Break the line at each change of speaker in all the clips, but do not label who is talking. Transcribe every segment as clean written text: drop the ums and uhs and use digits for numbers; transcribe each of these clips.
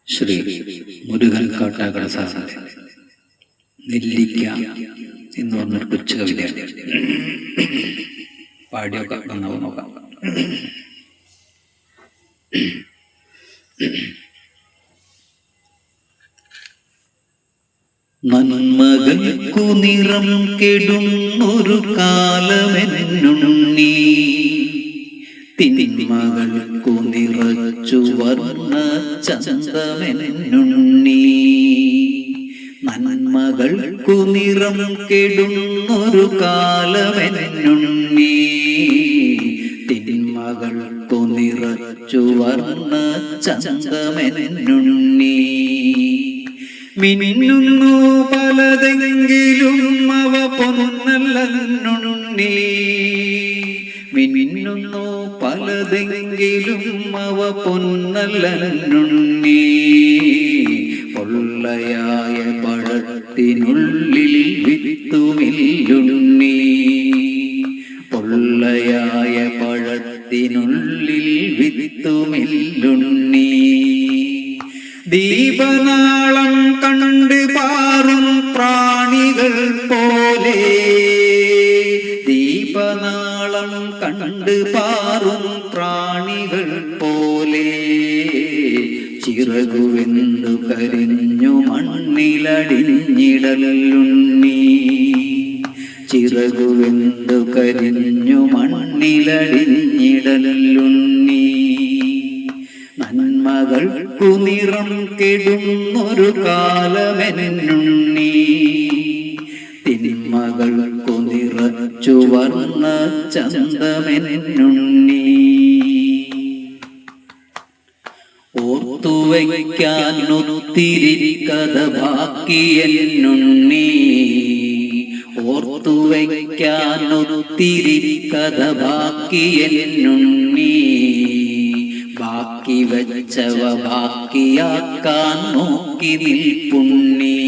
ശ്രീ മുരുകൻ കാട്ടാക്കട സാറിന്റെ നെല്ലിക്ക എന്ന് പറഞ്ഞൊരു കൊച്ചു കവിതയാണ്. പാടിയൊക്കെ വന്നവ നോക്കാം. നന്മകൾക്കു നിറം കെടുന്നൊരു കാലമെന്നുണ്ണി, തിന്മകൾക്കു നിറച്ചു വർണ്ണ ചന്തമെന്നുണ്ണി. നന്മകൾക്കു നിറം കെടുന്നൊരു കാലമെന്നുണ്ണി, തിന്മകൾക്കു നിറച്ചു വർണ്ണ ചന്തമെന്നുണ്ണി. മിന്നുന്നു പലതെങ്കിലും അവ പൊന്നല്ലെന്നുണ്ണി, മിന്നുന്നു പലതെങ്കിലും അവ പൊന്നല്ലെന്നുണ്ണി. പൊള്ളയായ പഴത്തിനുള്ളിൽ വിത്തുമില്ലുണ്ണി, പൊള്ളയായ പഴത്തിനുള്ളിൽ വിത്തുമില്ലുണ്ണി. ദീപനാളം കണ്ട് പാറും പ്രാണികൾ പോലെ, ദീപനാളം കണ്ട് പാറും പ്രാണികൾ പോലെ, ചിറകുവെന്തു കരിഞ്ഞു മണ്ണിലടിഞ്ഞിടലുണ്ണി, ചിറകുവെന്തു കരിഞ്ഞു മണ്ണിലടിഞ്ഞിടലുണ്ണി. നന്മകൾക്കു നിറം കെടുന്നൊരു കാലമെന്നുണ്ണി, തിന്മകൾക്കു നിറച്ചു വർണ്ണ ചന്തമെന്നുണ്ണി. ഓർത്തുവയ്ക്കാൻ ഒത്തിരി കഥ ബാക്കിയെന്നുണ്ണി, ഓർത്തുവയ്ക്കാൻ ഒത്തിരി കഥ ബാക്കിയെന്നുണ്ണി. ബാക്കി വച്ചവ ബാക്കിയാക്കാൻ നോക്കി നിൽപ്പുണ്ണി,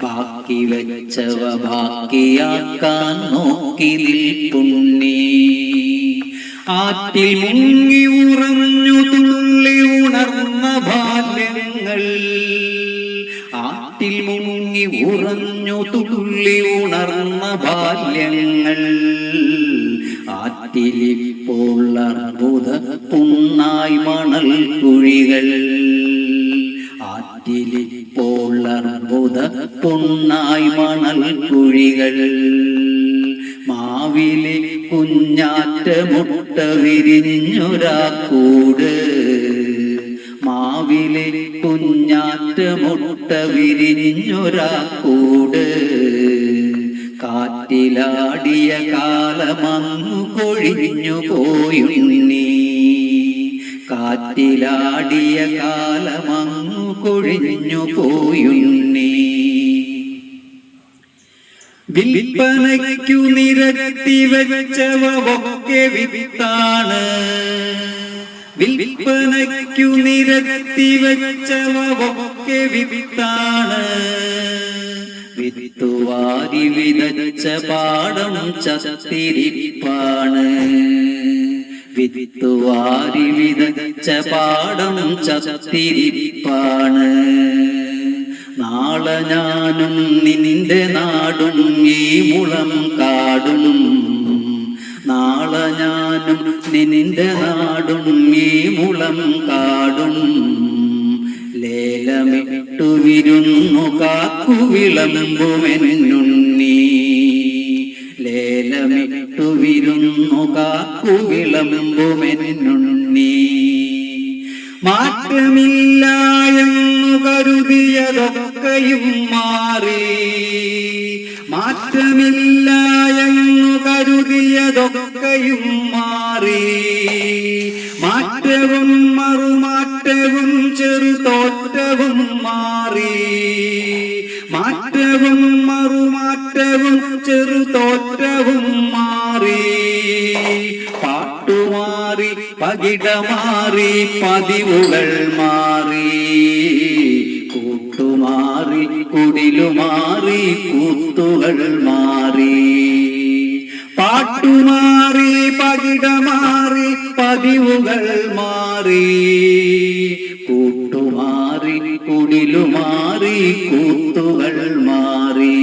ബാക്കി വച്ചവ ബാക്കിയാക്കാൻ നോക്കി നിൽപ്പുണ്ണി. ആറ്റിൽ മുങ്ങി ഉറഞ്ഞു തുള്ളി ഉണർന്ന ബാല്യങ്ങൾ, ആറ്റിൽ മുങ്ങി ഉറഞ്ഞു തുള്ളി ഉണർന്ന ബാല്യങ്ങൾ. ആറ്റിലിപ്പോൾ അർബുദ പുണ്ണായി മണൽ കുഴികൾ, ആറ്റിലിപ്പോൾ അർബുദ പുണ്ണായി മണൽ കുഴികൾ. മാവിലെ കുഞ്ഞാറ്റ മുട്ട വിരിഞ്ഞൊരാക്കൂട്, മാവിലെ കുഞ്ഞാറ്റ മുട്ട വിരിഞ്ഞൊരാക്കൂട്. കാറ്റിലാടിയ കാലമങ്ങു കൊഴിഞ്ഞു പോയുണ്ണി, കാറ്റിലാടിയ കാലമങ്ങു കൊഴിഞ്ഞു പോയുണ്ണി. വിൽപ്പനയ്ക്കു നിരത്തി വെച്ചവ ഒക്കെ വിത്താണ്, വിൽപ്പനയ്ക്കു നിരത്തി വെച്ചവ ഒക്കെ വിത്താണ്. വിത്തുവാരി വിതച്ച പാടം ചത്തിരിപ്പാണ്, വിത്തുവാരി വിതച്ച പാടം ചത്തിരിപ്പാണ്. നാളെ ഞാനും നിന്റെ നാടും ഈ മുളം കാടും, നാളെ ഞാനും നിന്റെ നാടും ഈ മുളം കാടും. ലേലമിട്ടു വിരുന്നു കാക്കു വിളമ്പുമെന്നുണ്ണി, ലേലമിട്ടു വിരുന്നു കാക്കു വിളമ്പുമെന്നുണ്ണി. മാറ്റമില്ല എന്നു കരുതിയതൊക്കെയും മാറി, മാറ്റമില്ല എന്നു കരുതിയതൊക്കെയും മാറി. മാറ്റവും മറുമാറ്റവും ചെറുതോറ്റവും മാറി, മാറ്റവും മറുമാറ്റവും ചെറുതോറ്റവും മാറി. പാട്ടുമാറി പകിടമാറി പതിവുകൾ മാറി, കൂട്ടുമാറി കുടിലുമാറി കൂത്തുകൾ മാറി. പാട്ടുമാറി പകിടമാറി പതിവുകൾ മാറി കൂട്ടുമാറി കുടിലുമാറി കൂത്തുകൾ മാറി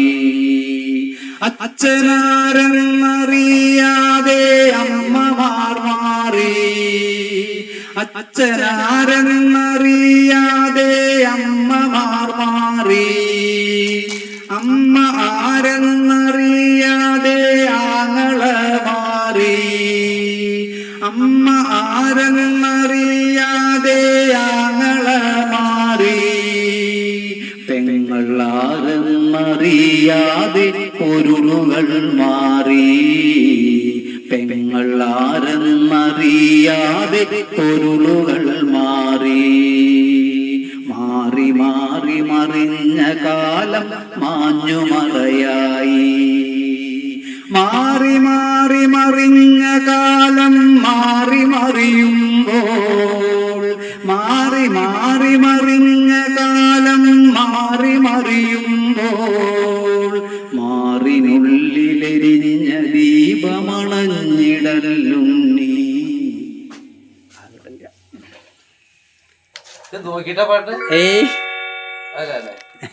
അച്ഛനാരെന്നറിയാതെ അമ്മമാർ മാറി അച്ഛനാരെന്നറിയാതെ അമ്മമാർ മാറി അമ്മ ആരെന്നറിയാതെ ആങ്ങള മാറി അമ്മ ആരെന്നറിയാതെ ആങ്ങള മാറി പെങ്ങൾ ആരെന്നറിയാതെ പൊരുളുകൾ മാറി പെങ്ങൾ ആരെന്നറിയാതെ പൊരുളുകൾ മാറി മാറി മാറി മറിഞ്ഞ കാലം മാഞ്ഞുമറയായി മാറി മാറി മറിഞ്ഞ കാലം മാറി മറിയുമ്പോൾ മാറി മാറി മറിഞ്ഞ കാലം മാറി മറിയുമ്പോൾ മാറിനുള്ളിലെരിഞ്ഞ ദീപമണഞ്ഞിടലുണ്ണി.
നോക്കിട്ട പാട്ട്
ഏയ്
അല്ല